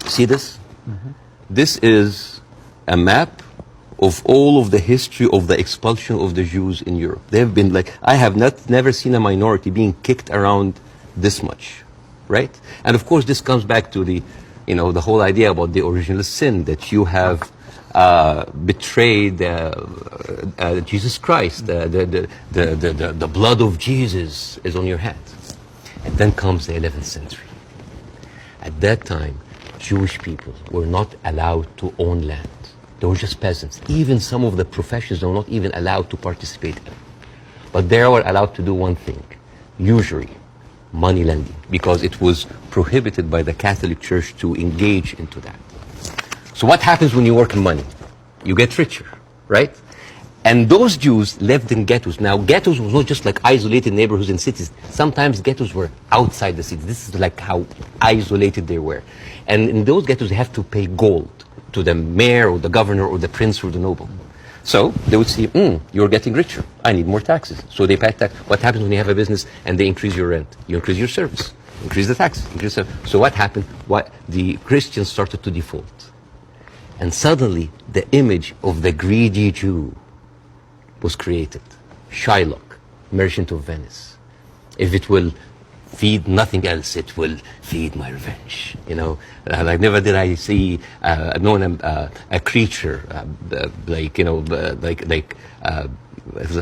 See this? This is a map of all of the history of the expulsion of the Jews in Europe. They've been like, I have never seen a minority being kicked around this much, right? And of course, this comes back to the, the whole idea about the original sin, that you have betrayed Jesus Christ. The blood of Jesus is on your hands. And then comes the 11th century. At that time, Jewish people were not allowed to own land. They were just peasants. Even some of the professions they were not even allowed to participate in. But they were allowed to do one thing, usury, money lending, because it was prohibited by the Catholic Church to engage into that. So what happens when you work in money? You get richer, right? And those Jews lived in ghettos. Now, ghettos was not just like isolated neighborhoods in cities. Sometimes ghettos were outside the city. This is like how isolated they were. And in those ghettos, they have to pay gold to the mayor or the governor or the prince or the noble. So they would see, you're getting richer. I need more taxes. So they pay tax. What happens when you have a business and they increase your rent? You increase your service, increase the taxes. So what happened? The Christians started to default. And suddenly, the image of the greedy Jew was created. Shylock, merchant of Venice. If it will feed nothing else, it will feed my revenge. Like never did I see a creature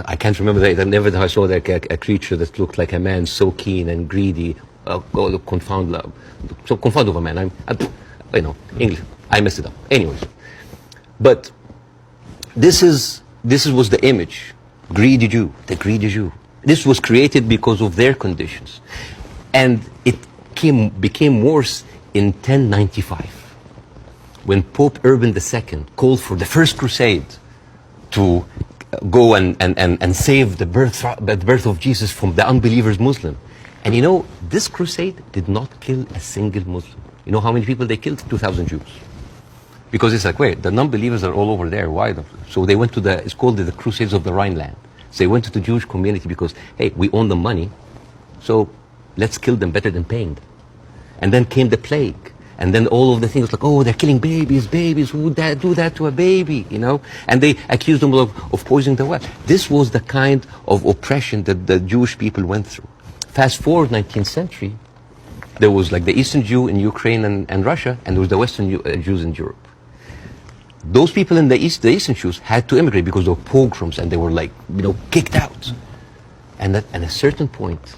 I can't remember that. Never did I saw like a creature that looked like a man so keen and greedy. Confound of a man. English. I messed it up. Anyways, but this was the image, greedy Jew, the greedy Jew. This was created because of their conditions. And it became worse in 1095, when Pope Urban II called for the first crusade to go and save the birth of Jesus from the unbelievers Muslim. And this crusade did not kill a single Muslim. You know how many people they killed? 2,000 Jews. Because it's like, wait, the non-believers are all over there. Why? So they went to it's called the Crusades of the Rhineland. So they went to the Jewish community because, hey, we own the money, so let's kill them better than paying them. And then came the plague. And then all of the things like, they're killing babies, who would do that to a baby, And they accused them of poisoning the well. This was the kind of oppression that the Jewish people went through. Fast forward 19th century, there was like the Eastern Jew in Ukraine and Russia, and there was the Western Jews in Europe. Those people in the Eastern Jews had to immigrate because there were pogroms and they were kicked out. And at a certain point,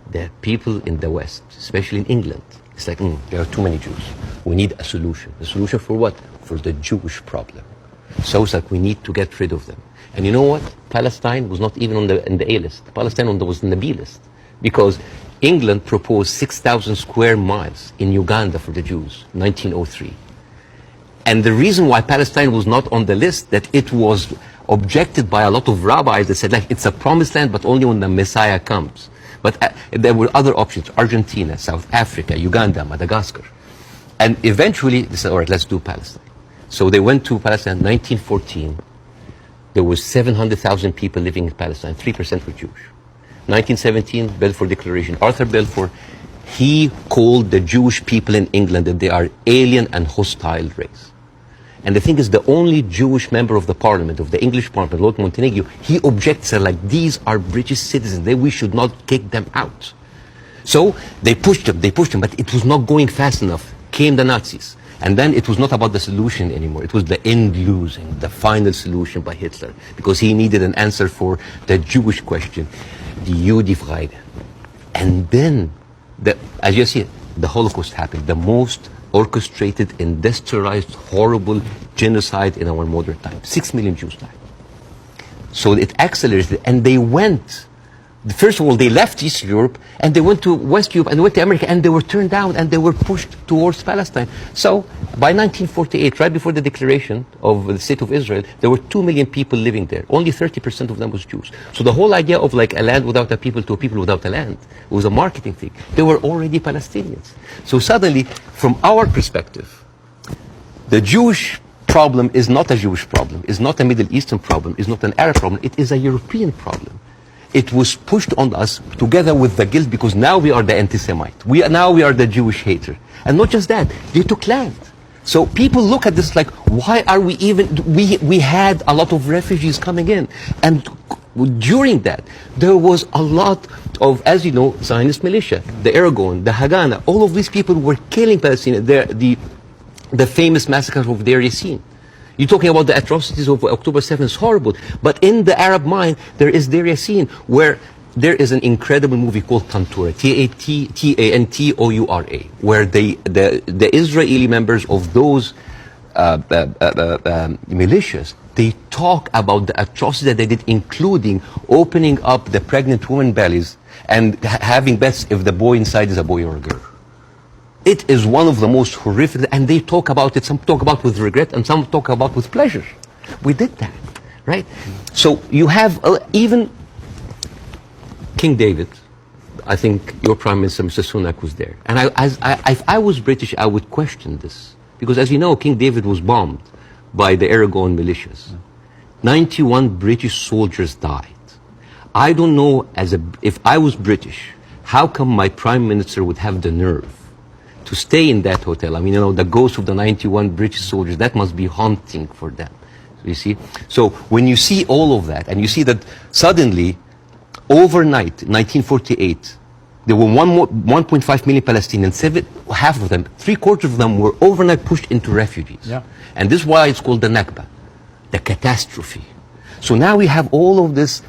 the people in the West, especially in England, it's like, there are too many Jews. We need a solution. A solution for what? For the Jewish problem. So it's like we need to get rid of them. And you know what? Palestine was not even in the A list. Palestine was in the B list. Because England proposed 6,000 square miles in Uganda for the Jews, 1903. And the reason why Palestine was not on the list, that it was objected by a lot of rabbis that said, it's a promised land, but only when the Messiah comes. But there were other options, Argentina, South Africa, Uganda, Madagascar. And eventually, they said, all right, let's do Palestine. So they went to Palestine in 1914. There was 700,000 people living in Palestine, 3% were Jewish. 1917, Balfour Declaration. Arthur Balfour, he called the Jewish people in England that they are alien and hostile race. And the thing is, the only Jewish member of the parliament, of the English parliament, Lord Montagu, he objects, these are British citizens, we should not kick them out. So they pushed them, but it was not going fast enough. Came the Nazis. And then it was not about the solution anymore. It was the end losing, the final solution by Hitler, because he needed an answer for the Jewish question, the Judefrage. And then, as you see, the Holocaust happened, the most orchestrated, industrialized, horrible genocide in our modern time. 6 million Jews died. So it accelerated, and they went. First of all, they left East Europe, and they went to West Europe, and they went to America, and they were turned down, and they were pushed towards Palestine. So by 1948, right before the declaration of the State of Israel, there were 2 million people living there. Only 30% of them was Jews. So the whole idea of a land without a people to a people without a land was a marketing thing. They were already Palestinians. So suddenly, from our perspective, the Jewish problem is not a Jewish problem, is not a Middle Eastern problem, is not an Arab problem, it is a European problem. it was pushed on us together with the guilt, because now we are the anti-Semite. Now we are the Jewish hater. And not just that, they took land. So people look at this like, why are we even, we had a lot of refugees coming in. And during that, there was a lot of, as you know, Zionist militia, the Aragon, the Haganah, all of these people were killing Palestinians. The famous massacre of Deir Yassin. You're talking about the atrocities of October 7th, it's horrible. But in the Arab mind, there is Deir Yassin, where there is an incredible movie called Tantoura, Tantoura, where the Israeli members of those militias, they talk about the atrocities that they did, including opening up the pregnant women bellies and having bets if the boy inside is a boy or a girl. It is one of the most horrific, and they talk about it, some talk about with regret, and some talk about with pleasure. We did that, right? So you have even King David. I think your Prime Minister, Mr. Sunak, was there. And if I was British, I would question this. Because as you know, King David was bombed by the Aragon militias. 91 British soldiers died. I don't know, if I was British, how come my Prime Minister would have the nerve to stay in that hotel? I mean, you know, the ghost of the 91 British soldiers, that must be haunting for them. You see? So when you see all of that, and you see that suddenly, overnight, 1948, there were 1.5 million Palestinians, half of them, 3/4 of them were overnight pushed into refugees. Yeah. And this is why it's called the Nakba, the catastrophe. So now we have all of this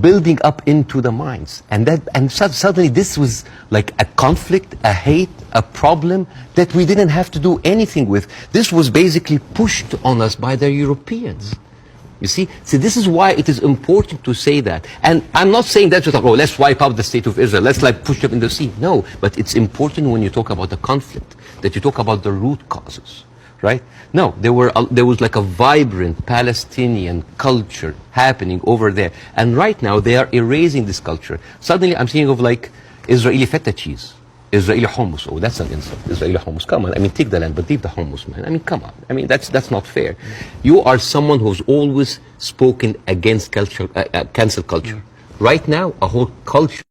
building up into the minds, and suddenly this was like a conflict, a hate, a problem that we didn't have to do anything with. This was basically pushed on us by the Europeans. You see, so this is why it is important to say that. And I'm not saying that just like, oh, let's wipe out the state of Israel, let's like push them in the sea. No, but it's important when you talk about the conflict that you talk about the root causes. Right? No, there was like a vibrant Palestinian culture happening over there. And right now they are erasing this culture. Suddenly I'm thinking of like Israeli feta cheese, Israeli hummus. Oh, that's an insult. Israeli hummus. Come on. I mean, take the land, but leave the hummus, man. I mean, come on. I mean, that's not fair. You are someone who's always spoken against cancel culture. Right now, a whole culture